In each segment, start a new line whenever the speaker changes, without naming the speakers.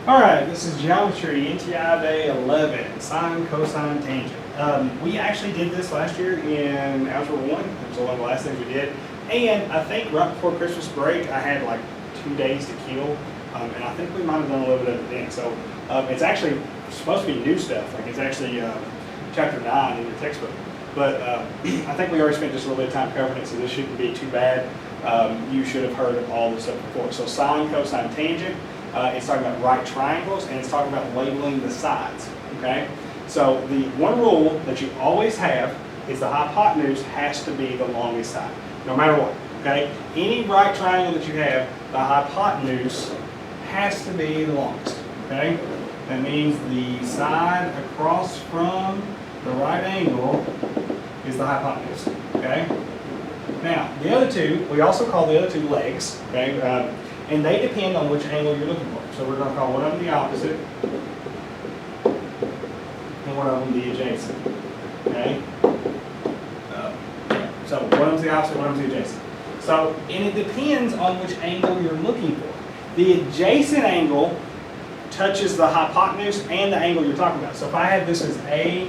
All right, this is geometry, NTI day 11, sine, cosine, tangent. We actually did this last year in Algebra 1. It was one of the last things we did. And I think right before Christmas break, I had like 2 days to kill. And I think we might have done a little bit of it then. So it's actually supposed to be new stuff. Like it's actually chapter 9 in your textbook. But I think we already spent just a little bit of time covering it, so this shouldn't be too bad. You should have heard of all this stuff before. So sine, cosine, tangent. It's talking about right triangles, and it's talking about labeling the sides, okay? So the one rule that you always have is the hypotenuse has to be the longest side, no matter what, okay? Any right triangle that you have, the hypotenuse has to be the longest, okay? That means the side across from the right angle is the hypotenuse, okay? Now, the other two, we also call the other two legs, okay? And they depend on which angle you're looking for. So we're going to call one of them the opposite and one of them the adjacent. Okay? So one of them's the opposite, one of them's the adjacent. So, and it depends on which angle you're looking for. The adjacent angle touches the hypotenuse and the angle you're talking about. So if I had this as A,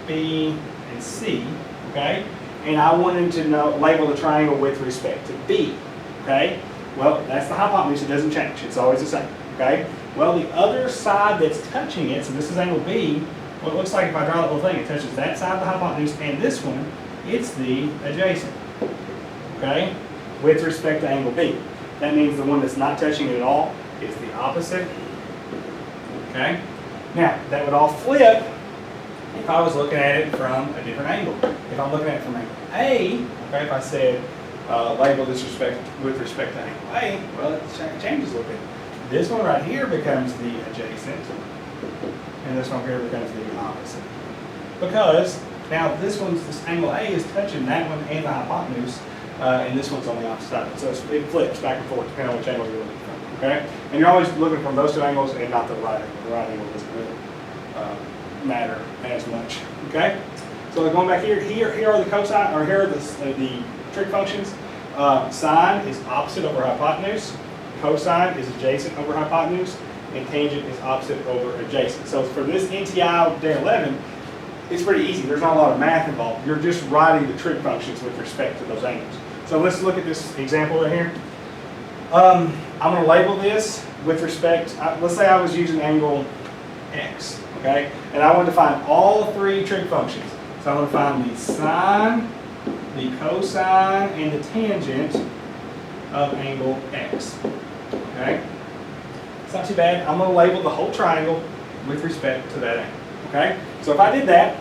B, and C, okay, and I wanted to label the triangle with respect to B, okay? Well, that's the hypotenuse, it doesn't change, it's always the same, okay? Well, the other side that's touching it, so this is angle B, well, it looks like if I draw that little thing, it touches that side of the hypotenuse, and this one, it's the adjacent, okay? With respect to angle B. That means the one that's not touching it at all is the opposite, okay? Now, that would all flip if I was looking at it from a different angle. If I'm looking at it from angle A, okay, if I said, label this with respect to angle A, well, it changes a little bit. This one right here becomes the adjacent, and this one here becomes the opposite. Because now this angle A is touching that one and the hypotenuse, and this one's on the opposite side. So it flips back and forth depending on which angle you're looking from. Okay? And you're always looking from those two angles and not the right angle. The right angle doesn't really matter as much. Okay? So going back here are the cosine, or here are the trig functions. Sine is opposite over hypotenuse, cosine is adjacent over hypotenuse, and tangent is opposite over adjacent. So for this NTI day 11, it's pretty easy. There's not a lot of math involved. You're just writing the trig functions with respect to those angles. So let's look at this example right here. I'm going to label this with respect, let's say I was using angle X, okay? And I want to find all three trig functions. So I'm going to find the sine, the cosine, and the tangent of angle X. Okay? It's not too bad. I'm going to label the whole triangle with respect to that angle. Okay? So if I did that,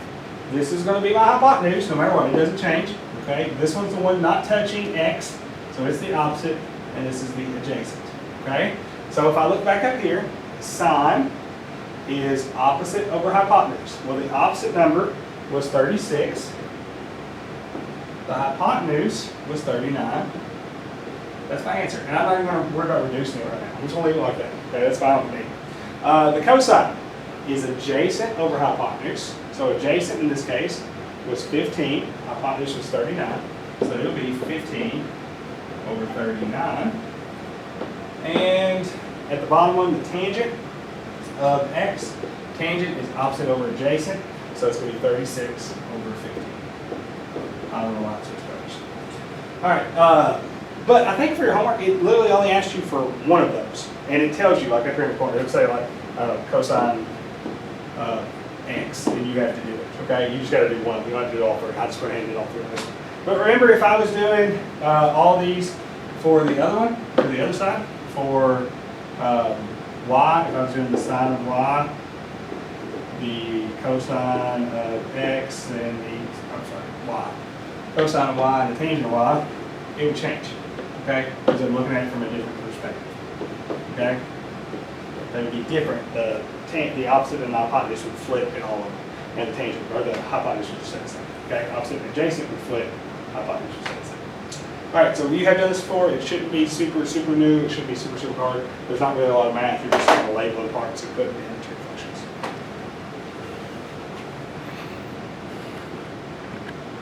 this is going to be my hypotenuse, no matter what. It doesn't change. Okay? This one's the one not touching X, so it's the opposite, and this is the adjacent. Okay? So if I look back up here, sine is opposite over hypotenuse. Well, the opposite number was 36. The hypotenuse was 39. That's my answer. And I'm not even going to worry about reducing it right now. I'm just going to leave it like that. Okay, that's fine with me. The cosine is adjacent over hypotenuse. So adjacent in this case was 15. Hypotenuse was 39. So it'll be 15 over 39. And at the bottom one, the tangent of X. Tangent is opposite over adjacent. So it's going to be 36 over 15. I don't know why it's switched. All right, but I think for your homework, it literally only asks you for one of those, and it tells you, like up here in the corner, it would say like cosine X, and you have to do it. Okay, you just got to do one. You don't have to do all three. I just went ahead and did all three of this. But remember, if I was doing all these for the other one, for the other side, for y, if I was doing the sine of y, the cosine of x, and y. Cosine of y and the tangent of y, it would change, okay? Because I'm looking at it from a different perspective, okay? They would be different. The opposite and the hypotenuse would flip in all of them, and the tangent, or the hypotenuse would stay the same, okay? Opposite and adjacent would flip, hypotenuse would stay the same. All right, so you have done this before. It shouldn't be super new. It shouldn't be super hard. There's not really a lot of math. You're just kind of labeling parts and putting in